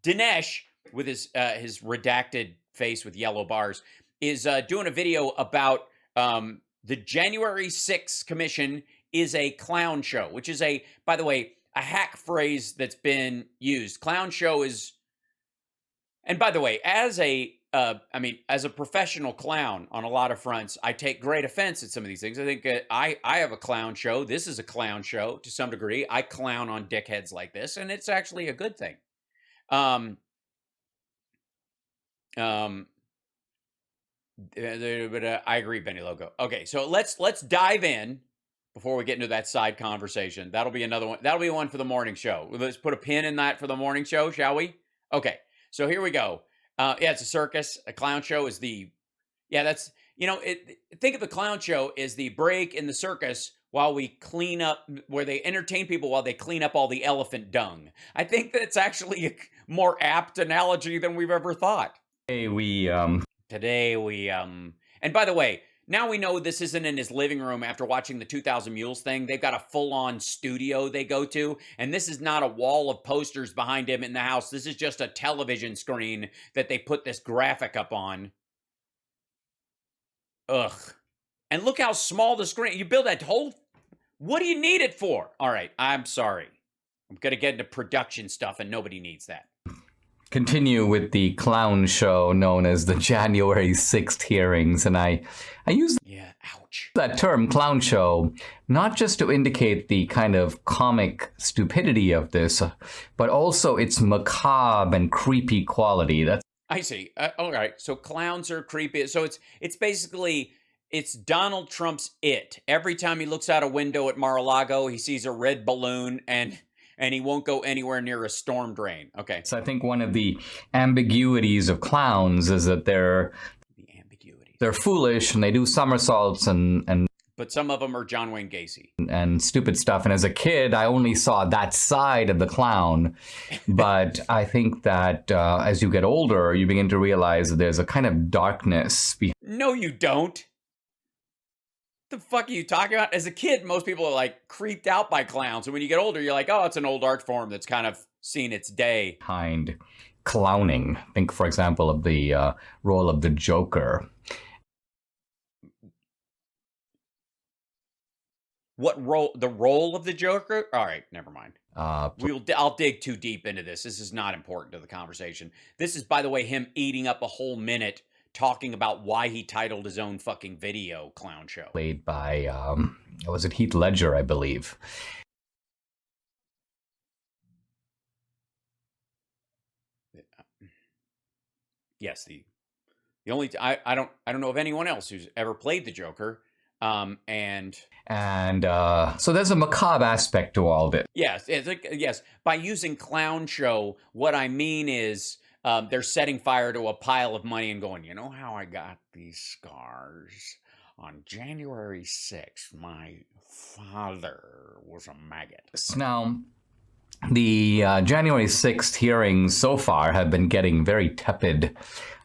Dinesh, with his redacted face with yellow bars, is doing a video about the January 6th Commission is a clown show, which is by the way, a hack phrase that's been used. Clown show is, and by the way, as a professional clown on a lot of fronts, I take great offense at some of these things. I think I have a clown show. This is a clown show to some degree. I clown on dickheads like this, and it's actually a good thing. But I agree, Benny Logo. Okay, so let's dive in before we get into that side conversation. That'll be another one. That'll be one for the morning show. Let's put a pin in that for the morning show, shall we? Okay, so here we go. Yeah, it's a circus. A clown show is that's, think of the clown show as the break in the circus while we clean up, where they entertain people while they clean up all the elephant dung. I think that's actually a more apt analogy than we've ever thought. Today we, and by the way, now we know this isn't in his living room after watching the 2000 Mules thing. They've got a full-on studio they go to, and this is not a wall of posters behind him in the house. This is just a television screen that they put this graphic up on. Ugh. And look how small the screen. You build that whole... What do you need it for? All right, I'm sorry. I'm going to get into production stuff, and nobody needs that. Continue with the clown show known as the January 6th hearings, and I use that term, clown show, not just to indicate the kind of comic stupidity of this, but also its macabre and creepy quality. I see. All right, so clowns are creepy. So it's basically... It's Donald Trump's It. Every time he looks out a window at Mar-a-Lago, he sees a red balloon, and he won't go anywhere near a storm drain. Okay. So I think one of the ambiguities of clowns is that they're foolish and they do somersaults and but some of them are John Wayne Gacy and stupid stuff. And as a kid, I only saw that side of the clown. But I think that as you get older, you begin to realize that there's a kind of darkness behind. No, you don't. The fuck are you talking about? As a kid, most people are like creeped out by clowns, and when you get older, you're like, oh, it's an old art form that's kind of seen its day. Behind clowning, think, for example, of the role of the Joker. What role? The role of the Joker? All right, never mind. I'll dig too deep into this. This is not important to the conversation. This is, by the way, him eating up a whole minute talking about why he titled his own fucking video clown show. Played by, was it Heath Ledger, I believe. Yes, the only I don't know of anyone else who's ever played the Joker. So there's a macabre aspect to all this. Yes, yes. By using clown show, what I mean is they're setting fire to a pile of money and going, you know how I got these scars? On January 6th, my father was a maggot. Now, the January 6th hearings so far have been getting very tepid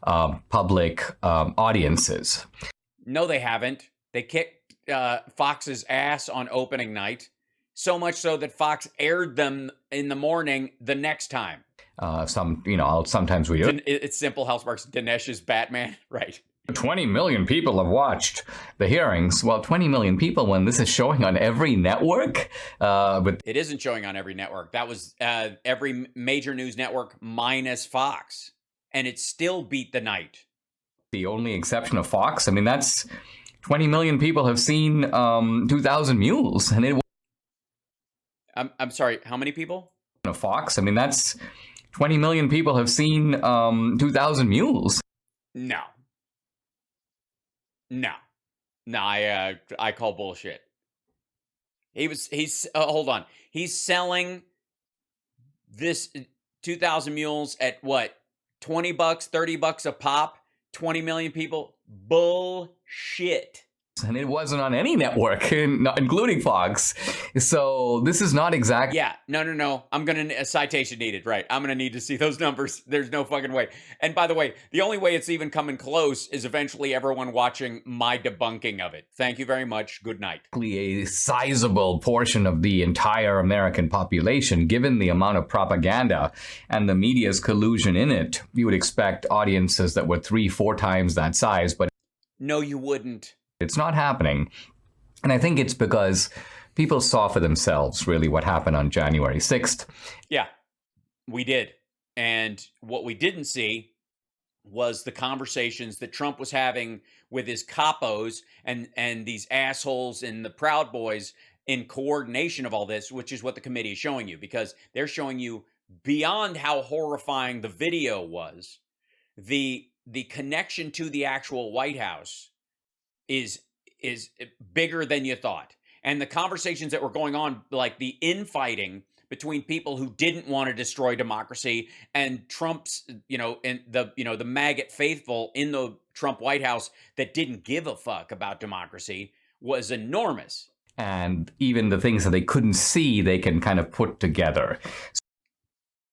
public audiences. No, they haven't. They kicked Fox's ass on opening night, so much so that Fox aired them in the morning the next time. Sometimes we do. It's simple. How Sparks Dinesh's Batman, right? 20 million people have watched the hearings. Well, 20 million people when this is showing on every network. But it isn't showing on every network. That was every major news network minus Fox, and it still beat the night. The only exception of Fox. I mean, that's 20 million people have seen 2000 Mules, and it. I'm sorry. How many people? Fox. I mean, that's 20 million people have seen 2000 Mules. No. I call bullshit. Hold on. He's selling this 2000 Mules at what? $20, $30 a pop? 20 million people? Bullshit. And it wasn't on any network, including Fox. So this is not exact. Yeah, no. I'm going to, a citation needed, right? I'm going to need to see those numbers. There's no fucking way. And by the way, the only way it's even coming close is eventually everyone watching my debunking of it. Thank you very much. Good night. A sizable portion of the entire American population, given the amount of propaganda and the media's collusion in it. You would expect audiences that were 3-4 times that size, but no, you wouldn't. It's not happening. And I think it's because people saw for themselves really what happened on January 6th. Yeah, we did. And what we didn't see was the conversations that Trump was having with his capos and these assholes and the Proud Boys in coordination of all this, which is what the committee is showing you, because they're showing you beyond how horrifying the video was, the connection to the actual White House is bigger than you thought. And the conversations that were going on, like the infighting between people who didn't want to destroy democracy and Trump's, and the maggot faithful in the Trump White House that didn't give a fuck about democracy, was enormous. And even the things that they couldn't see, they can kind of put together.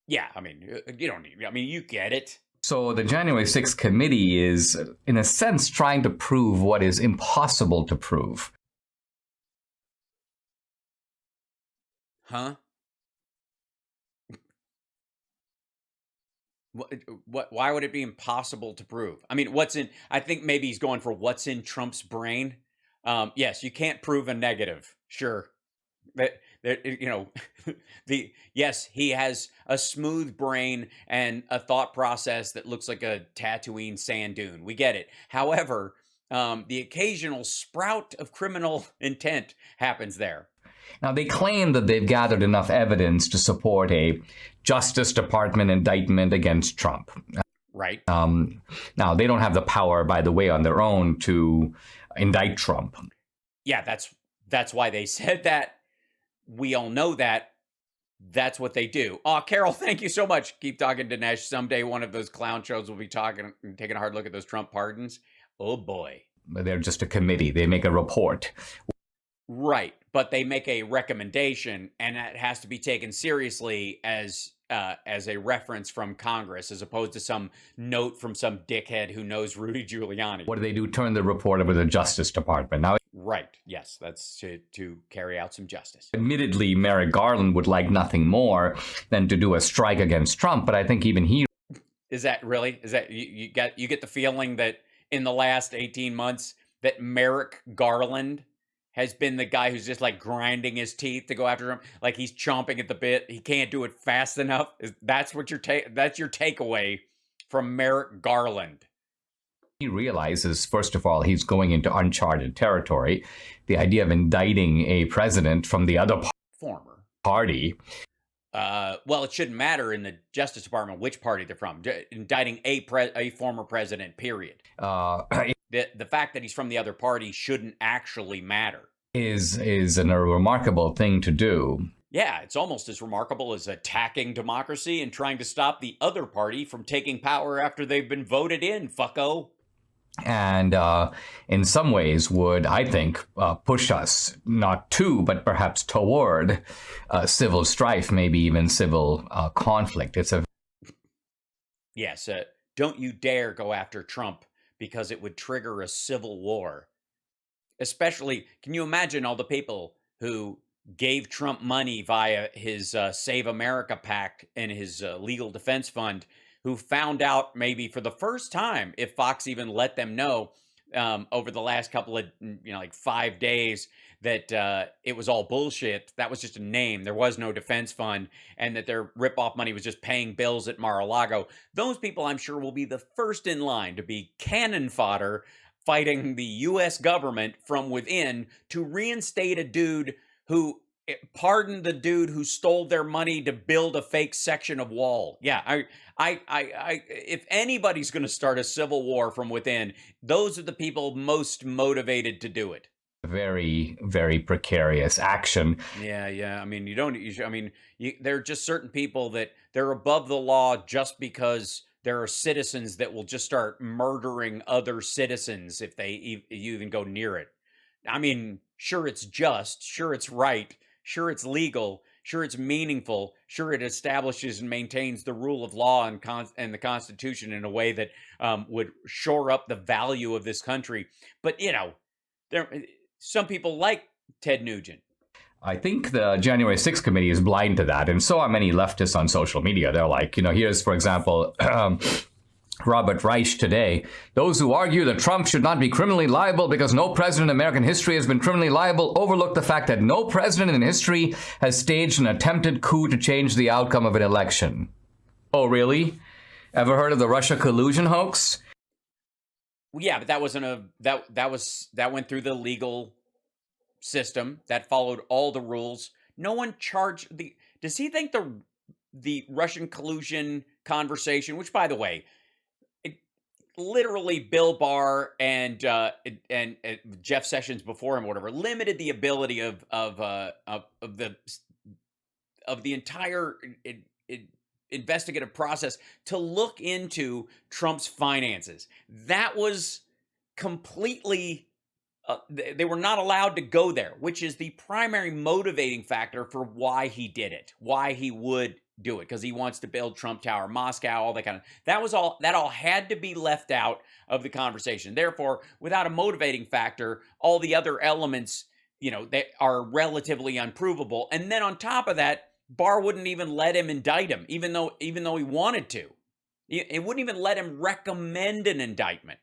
Yeah, I mean, you don't need, you get it. So the January 6th committee is, in a sense, trying to prove what is impossible to prove. Huh? Why would it be impossible to prove? I mean, I think maybe he's going for what's in Trump's brain. Yes, you can't prove a negative. Sure. Yes, he has a smooth brain and a thought process that looks like a Tatooine sand dune. We get it. However, the occasional sprout of criminal intent happens there. Now, they claim that they've gathered enough evidence to support a Justice Department indictment against Trump. Right. Now, they don't have the power, by the way, on their own to indict Trump. Yeah, that's why they said that. We all know that. That's what they do. Oh, Carol, thank you so much. Keep talking, Dinesh. Someday one of those clown shows will be taking a hard look at those Trump pardons. Oh, boy. They're just a committee. They make a report. Right. But they make a recommendation, and that has to be taken seriously as a reference from Congress, as opposed to some note from some dickhead who knows Rudy Giuliani. What do? Turn the report over to the Justice Department. Now, right. Yes, that's to carry out some justice. Admittedly, Merrick Garland would like nothing more than to do a strike against Trump, but I think even he... Is that really? Is that you get the feeling that in the last 18 months that Merrick Garland has been the guy who's just like grinding his teeth to go after him, like he's chomping at the bit. He can't do it fast enough. That's what that's your takeaway from Merrick Garland. He realizes, first of all, he's going into uncharted territory. The idea of indicting a president from the other former party. Well, it shouldn't matter in the Justice Department which party they're from. Indicting a former president, period. The fact that he's from the other party shouldn't actually matter. Is a remarkable thing to do. Yeah, it's almost as remarkable as attacking democracy and trying to stop the other party from taking power after they've been voted in, fucko. And in some ways would, I think, push us not to, but perhaps toward civil strife, maybe even civil conflict. Yes, don't you dare go after Trump, because it would trigger a civil war. Especially, can you imagine all the people who gave Trump money via his Save America PAC and his legal defense fund, who found out maybe for the first time, if Fox even let them know over the last couple of, 5 days, that it was all bullshit. That was just a name. There was no defense fund, and that their ripoff money was just paying bills at Mar-a-Lago. Those people, I'm sure, will be the first in line to be cannon fodder fighting the U.S. government from within to reinstate a dude who pardoned the dude who stole their money to build a fake section of wall. Yeah, I if anybody's going to start a civil war from within, those are the people most motivated to do it. Very, very precarious action. Yeah. I mean, there are just certain people that they're above the law just because there are citizens that will just start murdering other citizens if you even go near it. I mean, sure, it's just, sure, it's right, sure, it's legal, sure, it's meaningful, sure, it establishes and maintains the rule of law and the Constitution in a way that would shore up the value of this country. But, there some people like Ted Nugent. I think the January 6th committee is blind to that, and so are many leftists on social media. They're like, here's, for example, Robert Reich today. Those who argue that Trump should not be criminally liable because no president in American history has been criminally liable overlook the fact that no president in history has staged an attempted coup to change the outcome of an election. Oh, really? Ever heard of the Russia collusion hoax? Well, yeah, but that wasn't that went through the legal system that followed all the rules. No one charged does he think the Russian collusion conversation, which, by the way, literally Bill Barr and Jeff Sessions before him, or whatever, limited the ability of the entire investigative process to look into Trump's finances. That was completely they were not allowed to go there, which is the primary motivating factor for why he did it, why he would do it, because he wants to build Trump Tower, Moscow, all that kind of. That all had to be left out of the conversation. Therefore, without a motivating factor, all the other elements, they are relatively unprovable. And then on top of that, Barr wouldn't even let him indict him, even though he wanted to. It wouldn't even let him recommend an indictment.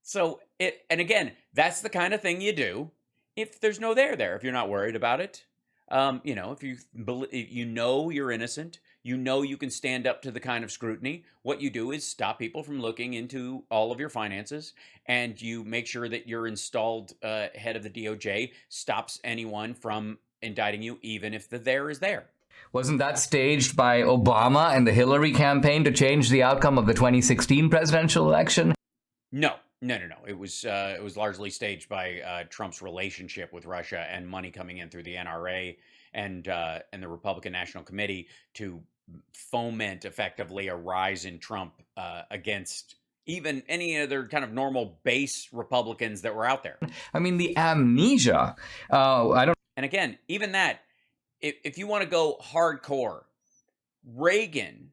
So, and again, that's the kind of thing you do if there's no there, if you're not worried about it. If you're innocent, you can stand up to the kind of scrutiny. What you do is stop people from looking into all of your finances, and you make sure that your installed head of the DOJ stops anyone from indicting you, even if the there is there. Wasn't that staged by Obama and the Hillary campaign to change the outcome of the 2016 presidential election? No. It was largely staged by Trump's relationship with Russia and money coming in through the NRA and the Republican National Committee to foment effectively a rise in Trump against even any other kind of normal base Republicans that were out there. I mean, the amnesia. I don't. And again, even that, if you want to go hardcore, Reagan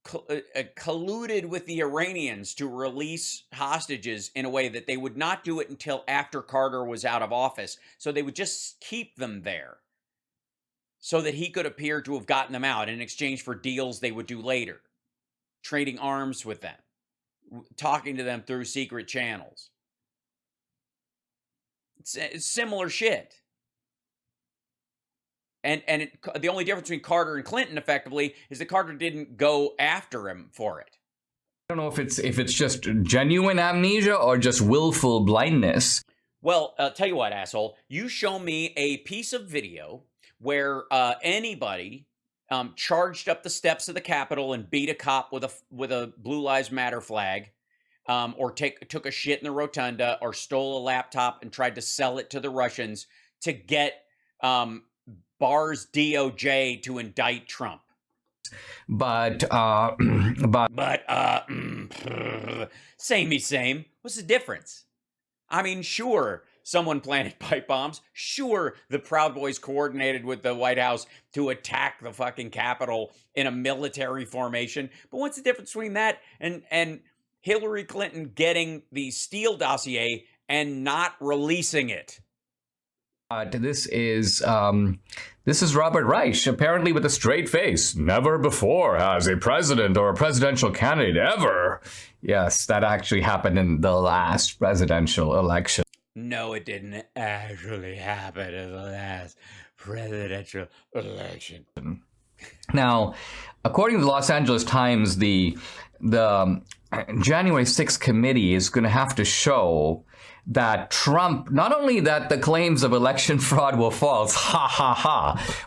colluded with the Iranians to release hostages in a way that they would not do it until after Carter was out of office. So they would just keep them there so that he could appear to have gotten them out in exchange for deals they would do later, trading arms with them, talking to them through secret channels. It's similar shit. And the only difference between Carter and Clinton, effectively, is that Carter didn't go after him for it. I don't know if it's just genuine amnesia or just willful blindness. Well, I'll tell you what, asshole. You show me a piece of video where anybody charged up the steps of the Capitol and beat a cop with a Blue Lives Matter flag, or took a shit in the rotunda, or stole a laptop and tried to sell it to the Russians to get Barr's DOJ to indict Trump. But same. What's the difference? I mean, sure, someone planted pipe bombs. Sure, the Proud Boys coordinated with the White House to attack the fucking Capitol in a military formation. But what's the difference between that and Hillary Clinton getting the Steele dossier and not releasing it? This is Robert Reich, apparently with a straight face. Never before has a president or a presidential candidate ever. Yes, that actually happened in the last presidential election. No, it didn't actually happen in the last presidential election. Now, according to the Los Angeles Times, the January 6th committee is going to have to show that Trump, not only that the claims of election fraud were false,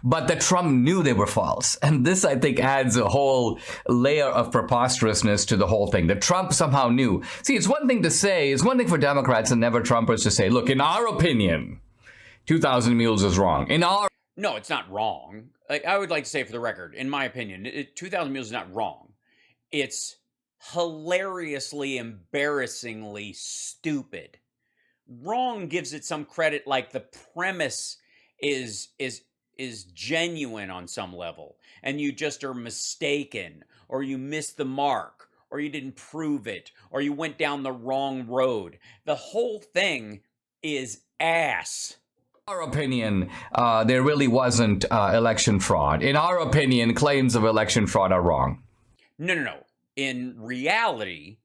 but that Trump knew they were false. And this, I think, adds a whole layer of preposterousness to the whole thing, that Trump somehow knew. See, it's one thing for Democrats and never Trumpers to say, look, in our opinion, 2,000 Mules is wrong. No, it's not wrong. I would like to say, for the record, in my opinion, 2,000 Mules is not wrong. It's hilariously, embarrassingly stupid wrong gives it some credit, like the premise is genuine on some level, and you just are mistaken, or you missed the mark, or you didn't prove it, or you went down the wrong road. The whole thing is ass. In our opinion, there really wasn't election fraud. In our opinion, claims of election fraud are wrong. No. In reality,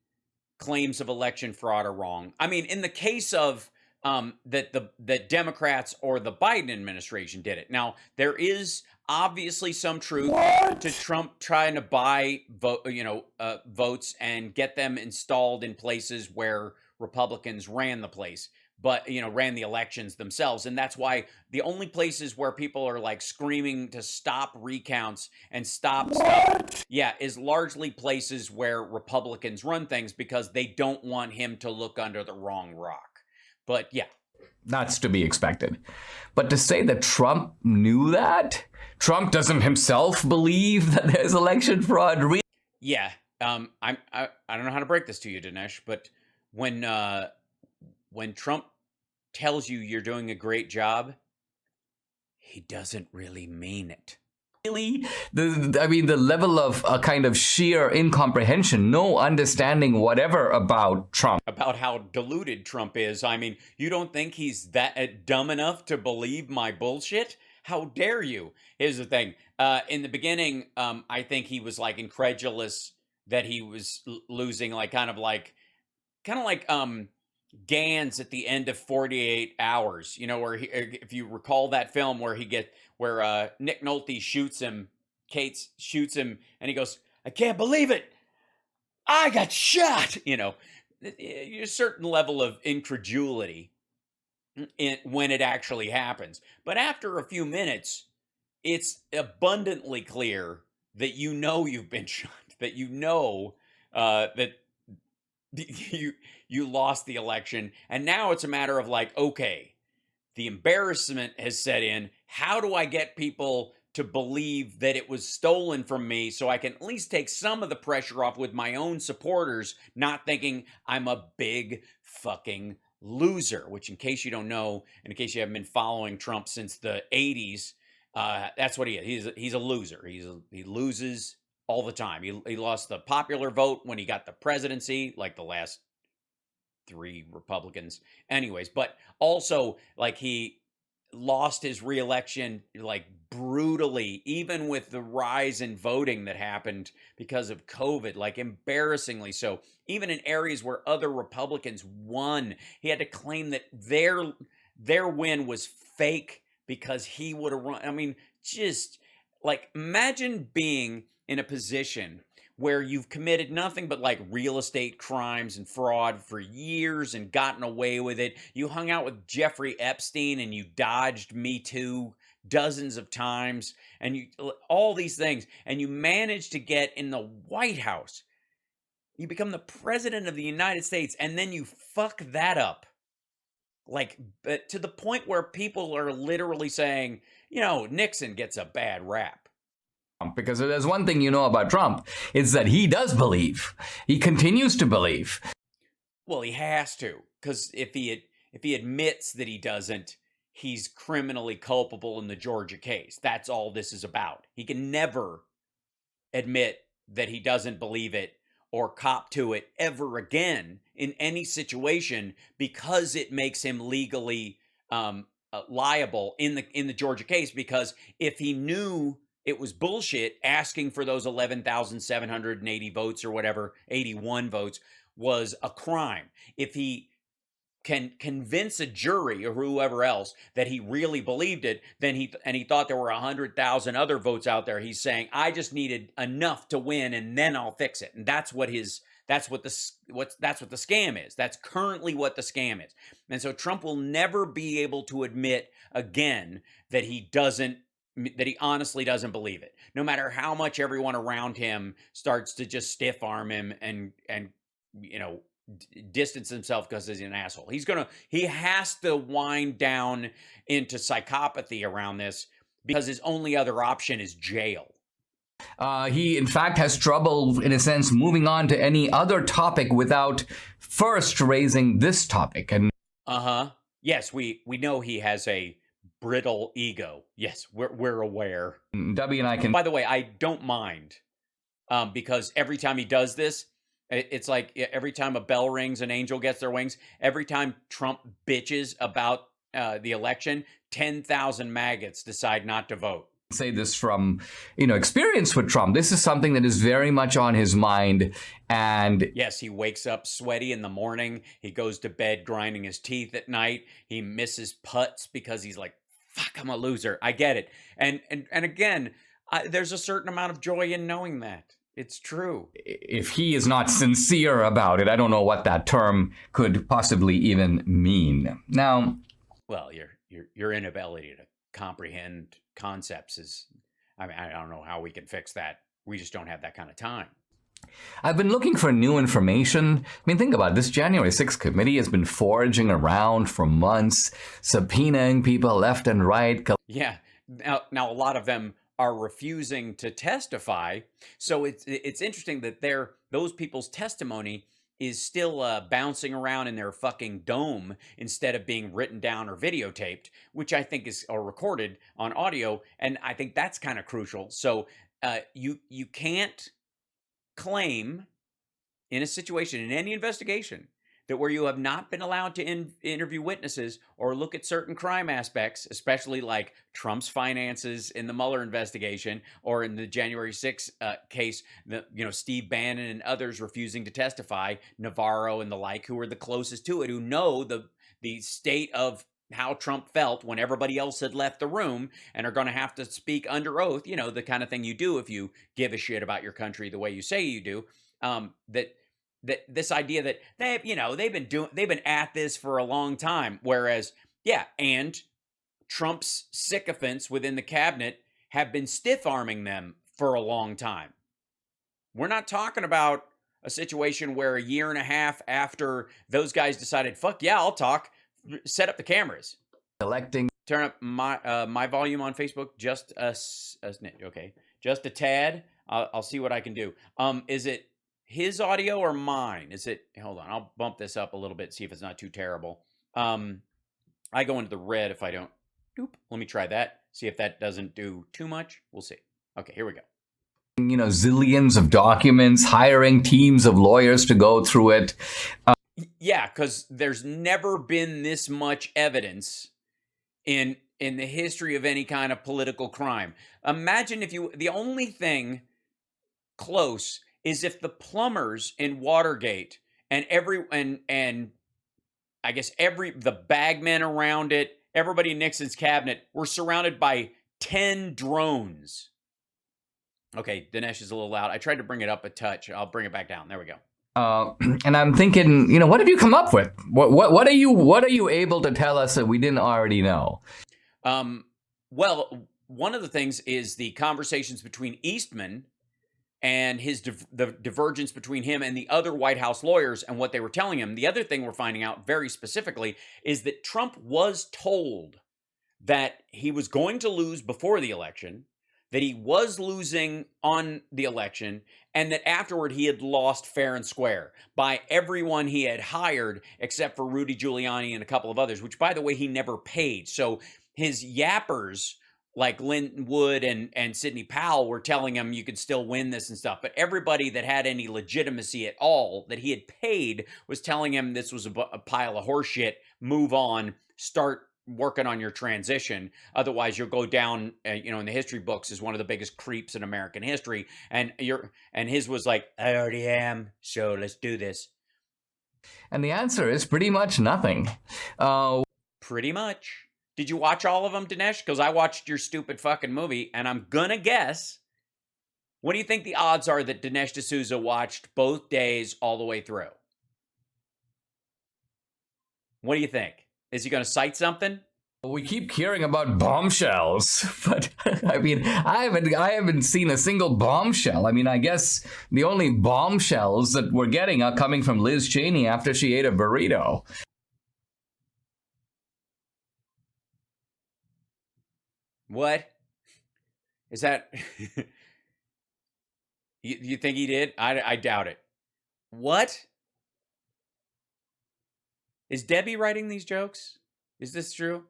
claims of election fraud are wrong. I mean, in the case of that Democrats or the Biden administration did it. Now, there is obviously some truth to Trump trying to buy votes and get them installed in places where Republicans ran the place, but ran the elections themselves. And that's why the only places where people are like screaming to stop recounts and stop stuff, is largely places where Republicans run things, because they don't want him to look under the wrong rock. But yeah, that's to be expected. But to say that Trump knew that, Trump doesn't himself believe that there's election fraud. I don't know how to break this to you, Dinesh, but when Trump tells you you're doing a great job, he doesn't really mean it. Really, the level of a kind of sheer incomprehension, no understanding whatever about Trump. About how deluded Trump is. I mean, you don't think he's that dumb enough to believe my bullshit? How dare you? Here's the thing. In the beginning, I think he was like incredulous that he was losing, like kind of like Gans at the end of 48 Hours, where if you recall that film where Nick Nolte shoots him, Cates shoots him, and he goes, "I can't believe it, I got shot." A certain level of incredulity when it actually happens. But after a few minutes, it's abundantly clear that you've been shot, that that you lost the election, and now it's a matter of like, okay, the embarrassment has set in. How do I get people to believe that it was stolen from me so I can at least take some of the pressure off with my own supporters, not thinking I'm a big fucking loser? Which, in case you don't know, and in case you haven't been following Trump since the 80s, that's what he is. He's a loser. He loses all the time. He lost the popular vote when he got the presidency, like the last 3 Republicans. Anyways, but also like he lost his reelection like brutally, even with the rise in voting that happened because of COVID, like embarrassingly so. Even in areas where other Republicans won, he had to claim that their win was fake because he would have run. I mean, just like imagine being in a position where you've committed nothing but like real estate crimes and fraud for years and gotten away with it. You hung out with Jeffrey Epstein and you dodged Me Too dozens of times, and all these things, and you managed to get in the White House. You become the president of the United States, and then you fuck that up. Like, to the point where people are literally saying, Nixon gets a bad rap. Because there's one thing about Trump, is that he does believe. He continues to believe. Well, he has to, because if he admits that he doesn't, he's criminally culpable in the Georgia case. That's all this is about. He can never admit that he doesn't believe it or cop to it ever again in any situation, because it makes him legally liable in the Georgia case. Because if he knew it was bullshit, asking for those 11,780 votes or whatever, 81 votes, was a crime. If he can convince a jury or whoever else that he really believed it, then he thought there were 100,000 other votes out there, he's saying, I just needed enough to win and then I'll fix it. And that's what the scam is. That's currently what the scam is. And so Trump will never be able to admit again that he honestly doesn't believe it, no matter how much everyone around him starts to just stiff arm him and distance himself because he's an asshole. He has to wind down into psychopathy around this, because his only other option is jail. He, in fact, has trouble, in a sense, moving on to any other topic without first raising this topic. And Uh-huh. Yes, we know he has a brittle ego. Yes, we're aware. W and I can. By the way, I don't mind because every time he does this, it's like every time a bell rings, an angel gets their wings. Every time Trump bitches about the election, 10,000 maggots decide not to vote. Say this from experience with Trump. This is something that is very much on his mind. And yes, he wakes up sweaty in the morning. He goes to bed grinding his teeth at night. He misses putts because he's like, fuck, I'm a loser. I get it. And again, there's a certain amount of joy in knowing that. It's true. If he is not sincere about it, I don't know what that term could possibly even mean. Now, well, your inability to comprehend concepts is, I mean, I don't know how we can fix that. We just don't have that kind of time. I've been looking for new information. I mean, think about it. This January 6th committee has been foraging around for months, subpoenaing people left and right. Yeah. Now a lot of them are refusing to testify. So it's interesting that those people's testimony is still bouncing around in their fucking dome instead of being written down or videotaped, which I think is or recorded on audio, and I think that's kind of crucial. So you can't claim in a situation in any investigation that where you have not been allowed to interview witnesses or look at certain crime aspects, especially like Trump's finances in the Mueller investigation or in the January 6th case, Steve Bannon and others refusing to testify, Navarro and the like, who are the closest to it, who know the state of how Trump felt when everybody else had left the room and are going to have to speak under oath, the kind of thing you do if you give a shit about your country the way you say you do, that this idea that they've been at this for a long time, whereas and Trump's sycophants within the cabinet have been stiff-arming them for a long time. We're not talking about a situation where a year and a half after those guys decided, fuck yeah, I'll talk, set up the cameras. Turn up my volume on Facebook just just a tad. I'll see what I can do. Is it his audio or mine? Hold on, I'll bump this up a little bit, see if it's not too terrible. I go into the red if I don't. Let me try that. See if that doesn't do too much. We'll see. Okay, here we go. Zillions of documents, hiring teams of lawyers to go through it. Yeah, because there's never been this much evidence in the history of any kind of political crime. Imagine if the only thing close is if the plumbers in Watergate and I guess the bagmen around it, everybody in Nixon's cabinet were surrounded by 10 drones. Okay, Dinesh is a little loud. I tried to bring it up a touch. I'll bring it back down. There we go. And I'm thinking, what have you come up with? What are you able to tell us that we didn't already know? Well, one of the things is the conversations between Eastman and the divergence between him and the other White House lawyers and what they were telling him. The other thing we're finding out very specifically is that Trump was told that he was going to lose before the election, that he was losing on the election, and that afterward he had lost fair and square by everyone he had hired except for Rudy Giuliani and a couple of others, which, by the way, he never paid. So his yappers like Lynn Wood and Sidney Powell were telling him you could still win this and stuff. But everybody that had any legitimacy at all that he had paid was telling him this was a pile of horse shit, move on, start working on your transition. Otherwise, you'll go down, in the history books as one of the biggest creeps in American history. And his was like, I already am, so let's do this. And the answer is pretty much nothing. Pretty much. Did you watch all of them, Dinesh? Because I watched your stupid fucking movie, and I'm gonna guess. What do you think the odds are that Dinesh D'Souza watched both days all the way through? What do you think? Is he going to cite something? We keep hearing about bombshells, but I mean, I haven't seen a single bombshell. I mean, I guess the only bombshells that we're getting are coming from Liz Cheney after she ate a burrito. What? Is that... you think he did? I doubt it. What? Is Debbie writing these jokes? Is this true?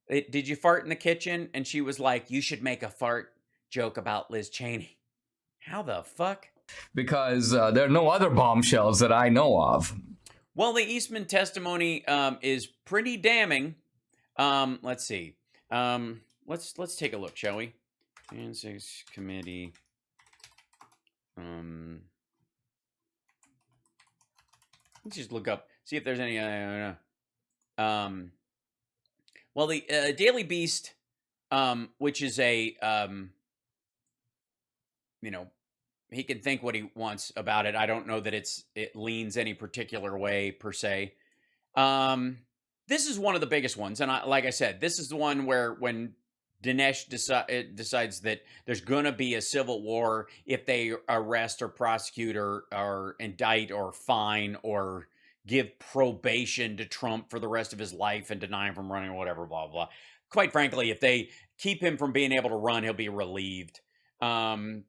Did you fart in the kitchen? And she was like, you should make a fart joke about Liz Cheney. How the fuck? Because there are no other bombshells that I know of. Well, the Eastman testimony is pretty damning. Let's see. Let's take a look, shall we? Six committee. Let's just look up, see if there's any. Well, the Daily Beast, which is a, he can think what he wants about it. I don't know that it leans any particular way per se. This is one of the biggest ones, and like I said, this is the one where when Dinesh decides that there's going to be a civil war if they arrest or prosecute or indict or fine or give probation to Trump for the rest of his life and deny him from running or whatever, blah, blah. Quite frankly, if they keep him from being able to run, he'll be relieved. This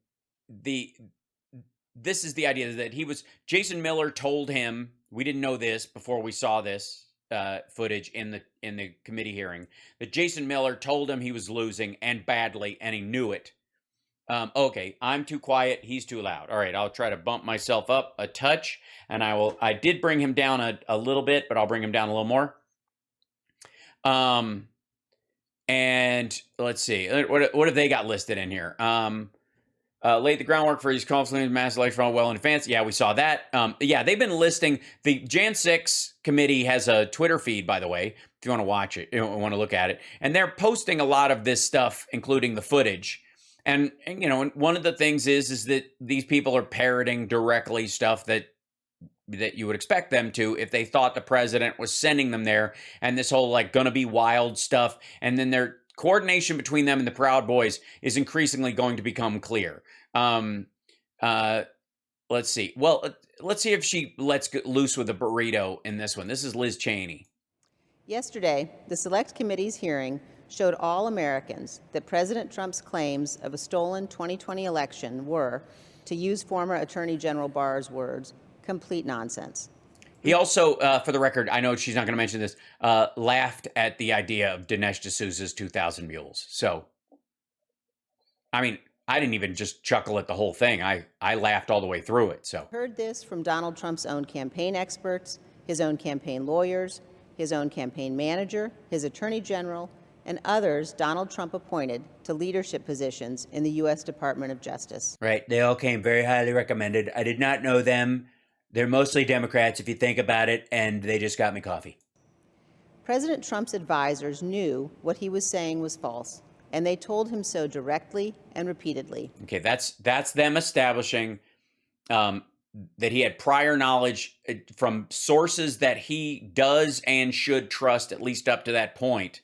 is the idea that Jason Miller told him, we didn't know this before we saw this footage in the committee hearing, that Jason Miller told him he was losing and badly, and he knew it. Okay, I'm too quiet, he's too loud. All right, I'll try to bump myself up a touch, and I did bring him down a little bit, but I'll bring him down a little more. And let's see, what have they got listed in here? Laid the groundwork for his conflict mass election well in advance. Yeah, we saw that. Yeah, they've been listing. The Jan 6 committee has a Twitter feed, by the way, if you want to watch it, you want to look at it. And they're posting a lot of this stuff, including the footage. And one of the things is that these people are parroting directly stuff that you would expect them to if they thought the president was sending them there. And this whole gonna be wild stuff. And then their coordination between them and the Proud Boys is increasingly going to become clear. Let's see. Well, let's see if she lets loose with a burrito in this one. This is Liz Cheney. Yesterday, the Select Committee's hearing showed all Americans that President Trump's claims of a stolen 2020 election were, to use former Attorney General Barr's words, complete nonsense. He also, for the record, I know she's not going to mention this, laughed at the idea of Dinesh D'Souza's 2,000 Mules. So, I mean, I didn't even just chuckle at the whole thing. I laughed all the way through it. So, heard this from Donald Trump's own campaign experts, his own campaign lawyers, his own campaign manager, his attorney general, and others Donald Trump appointed to leadership positions in the U.S. Department of Justice. Right. They all came very highly recommended. I did not know them. They're mostly Democrats, if you think about it, and they just got me coffee. President Trump's advisors knew what he was saying was false, and they told him so directly and repeatedly. Okay, that's them establishing that he had prior knowledge from sources that he does and should trust, at least up to that point,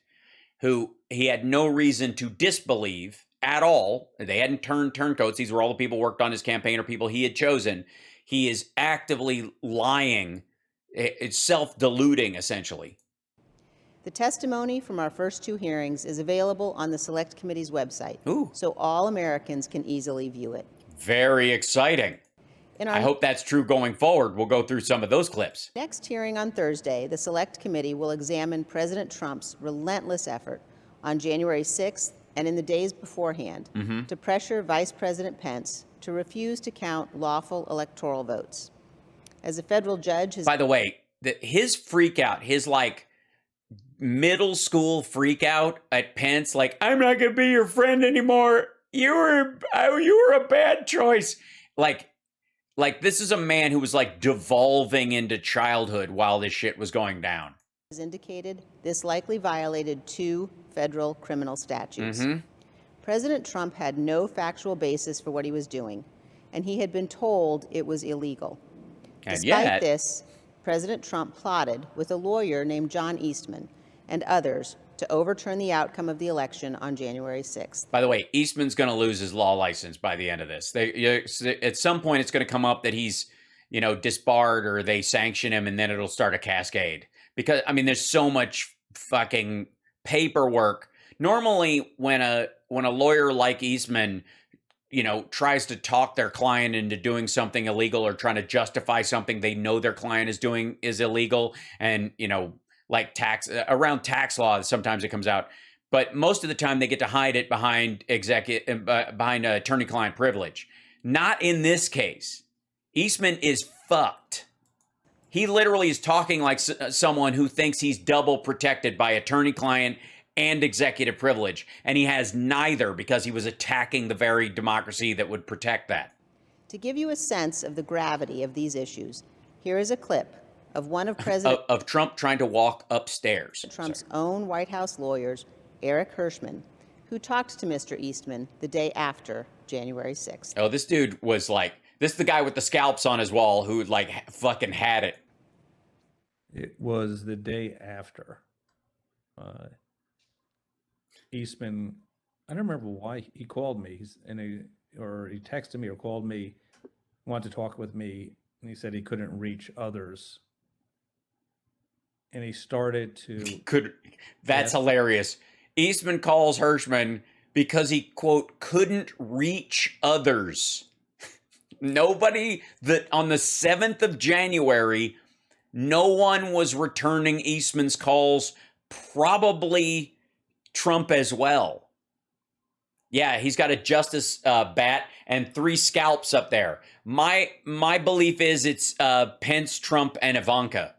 who he had no reason to disbelieve at all. They hadn't turned turncoats. These were all the people who worked on his campaign or people he had chosen. He is actively lying. It's self-deluding, essentially. The testimony from our first two hearings is available on the Select Committee's website, so all Americans can easily view it. Very exciting. I hope that's true going forward. We'll go through some of those clips. Next hearing on Thursday, the Select Committee will examine President Trump's relentless effort on January 6th and in the days beforehand to pressure Vice President Pence to refuse to count lawful electoral votes. As a federal judge has... By the way, his freak out, his middle school freak out at Pence, I'm not going to be your friend anymore. You were a bad choice. This is a man who was devolving into childhood while this shit was going down. As indicated, this likely violated 2 federal criminal statutes. President Trump had no factual basis for what he was doing, and he had been told it was illegal. Despite this, President Trump plotted with a lawyer named John Eastman and others to overturn the outcome of the election on January 6th. By the way, Eastman's going to lose his law license by the end of this. At some point, it's going to come up that he's, disbarred or they sanction him, and then it'll start a cascade. Because, there's so much fucking paperwork. Normally, when a lawyer like Eastman, tries to talk their client into doing something illegal or trying to justify something they know their client is doing is illegal. And, like around tax law, sometimes it comes out. But most of the time they get to hide it behind behind attorney-client privilege. Not in this case. Eastman is fucked. He literally is talking like someone who thinks he's double protected by attorney-client and executive privilege, and he has neither because he was attacking the very democracy that would protect that. To give you a sense of the gravity of these issues, here is a clip of one of President of Trump trying to walk upstairs. Trump's own White House lawyers, Eric Hirschman, who talked to Mr. Eastman the day after January 6th. Oh, this dude was like, this is the guy with the scalps on his wall who like fucking had it. It was the day after. Eastman, I don't remember why he called me. He texted me or called me, wanted to talk with me, and he said he couldn't reach others. And he started to... That's hilarious. Eastman calls Hirschman because he, quote, couldn't reach others. Nobody that on the 7th of January, no one was returning Eastman's calls, probably Trump as well. Yeah, he's got a justice bat and 3 scalps up there. My belief is it's Pence, Trump, and Ivanka.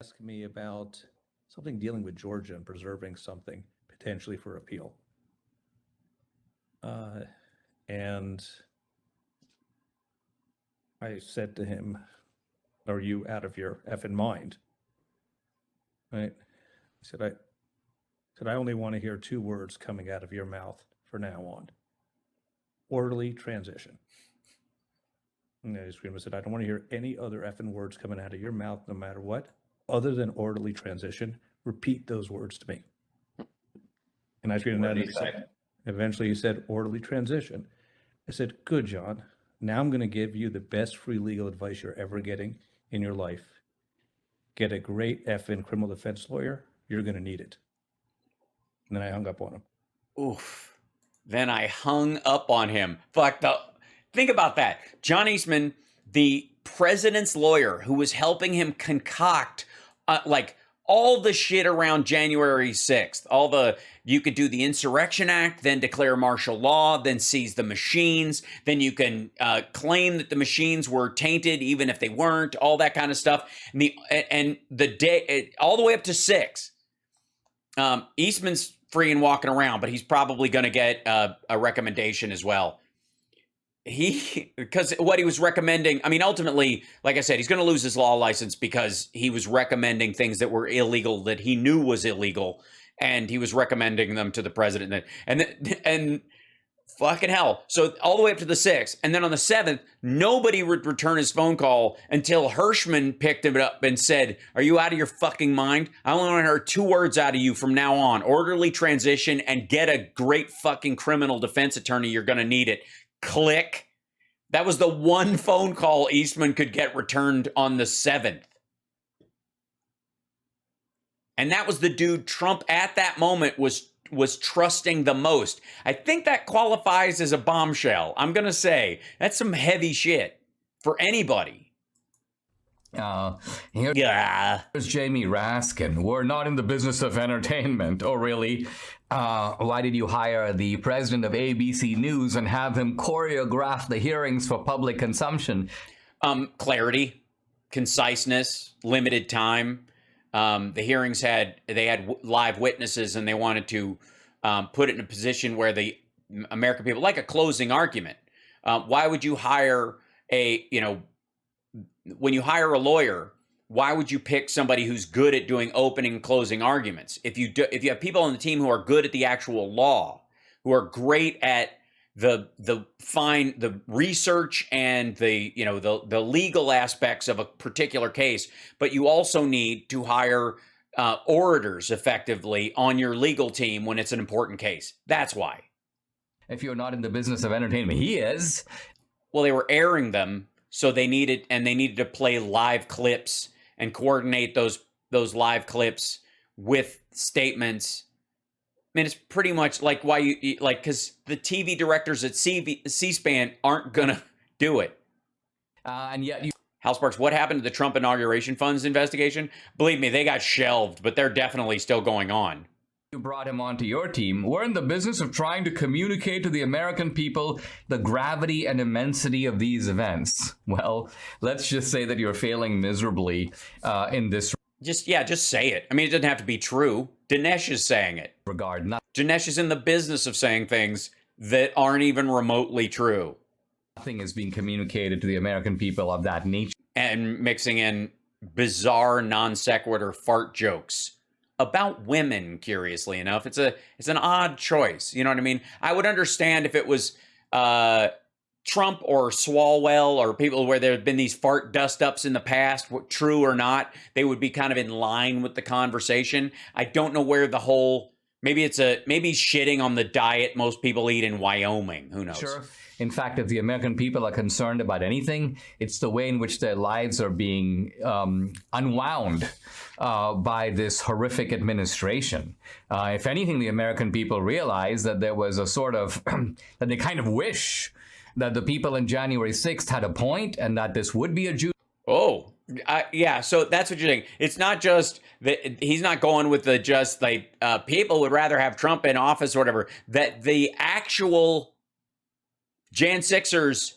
Ask me about something dealing with Georgia and preserving something potentially for appeal. And I said to him, "Are you out of your effing mind?" Right? I said, I only want to hear 2 words coming out of your mouth from now on. Orderly transition. And I screamed, I said, I don't want to hear any other effing words coming out of your mouth, no matter what, other than orderly transition. Repeat those words to me. And I screamed that. Eventually he said, orderly transition. I said, good, John. Now I'm going to give you the best free legal advice you're ever getting in your life. Get a great effing criminal defense lawyer. You're going to need it. And then I hung up on him. Oof. Then I hung up on him. Think about that. John Eastman, the president's lawyer who was helping him concoct all the shit around January 6th. You could do the Insurrection Act, then declare martial law, then seize the machines. Then you can claim that the machines were tainted, even if they weren't, all that kind of stuff. And the day, all the way up to 6. Eastman's free and walking around, but he's probably going to get a recommendation as well. Because what he was recommending, ultimately, like I said, he's going to lose his law license because he was recommending things that were illegal that he knew was illegal, and he was recommending them to the president. And fucking hell. So all the way up to the 6th. And then on the 7th, nobody would return his phone call until Hirschman picked him up and said, are you out of your fucking mind? I only want to hear 2 words out of you from now on. Orderly transition and get a great fucking criminal defense attorney. You're going to need it. Click. That was the one phone call Eastman could get returned on the 7th. And that was the dude Trump at that moment was trusting the most. I think that qualifies as a bombshell. I'm going to say that's some heavy shit for anybody. Here's Jamie Raskin. We're not in the business of entertainment. Oh, really? Why did you hire the president of ABC News and have him choreograph the hearings for public consumption? Clarity, conciseness, limited time. The hearings had live witnesses, and they wanted to put it in a position where the American people, like a closing argument. Why would you hire when you hire a lawyer, why would you pick somebody who's good at doing opening and closing arguments? If you have people on the team who are good at the actual law, who are great at the research and the legal aspects of a particular case, but you also need to hire orators effectively on your legal team when it's an important case. That's why. If you're not in the business of entertainment, he is. Well, they were airing them, so they needed to play live clips and coordinate those live clips with statements mean, it's pretty much like why like, because the TV directors at C-SPAN aren't going to do it. And yet you... Hal Sparks, what happened to the Trump inauguration funds investigation? Believe me, they got shelved, but they're definitely still going on. You brought him onto your team. We're in the business of trying to communicate to the American people the gravity and immensity of these events. Well, let's just say that you're failing miserably in this just say it. I mean, it doesn't have to be true. Dinesh is saying it. regard. Dinesh is in the business of saying things that aren't even remotely true. Nothing is being communicated to the American people of that nature. And mixing in bizarre non sequitur fart jokes about women, curiously enough. It's an odd choice. You know what I mean? I would understand if it was Trump or Swalwell or people where there have been these fart dust-ups in the past, true or not, they would be kind of in line with the conversation. I don't know where the whole, maybe shitting on the diet most people eat in Wyoming. Who knows? Sure. In fact, if the American people are concerned about anything, it's the way in which their lives are being unwound by this horrific administration. If anything, the American people realize that there was a sort of, that they kind of wish that the people in January 6th had a point and that this would be a Jew. Oh, yeah. So that's what you're saying. It's not just that he's not going with the just like people would rather have Trump in office or whatever, that the actual Jan 6ers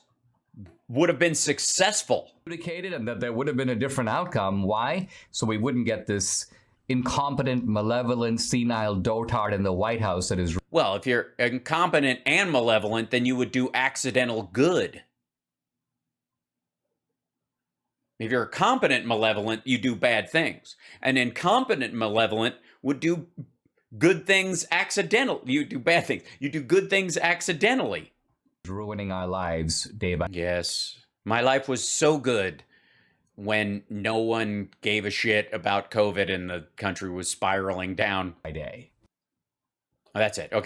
would have been successful. And that there would have been a different outcome. Why? So we wouldn't get this incompetent, malevolent, senile dotard in the White House that is... Well, if you're incompetent and malevolent, then you would do accidental good. If you're competent malevolent, you do bad things. An incompetent malevolent would do good things accidentally. You do bad things. You do good things accidentally. Ruining our lives day by day. Yes. My life was so good when no one gave a shit about COVID and the country was spiraling down. By day. Oh, that's it. Okay.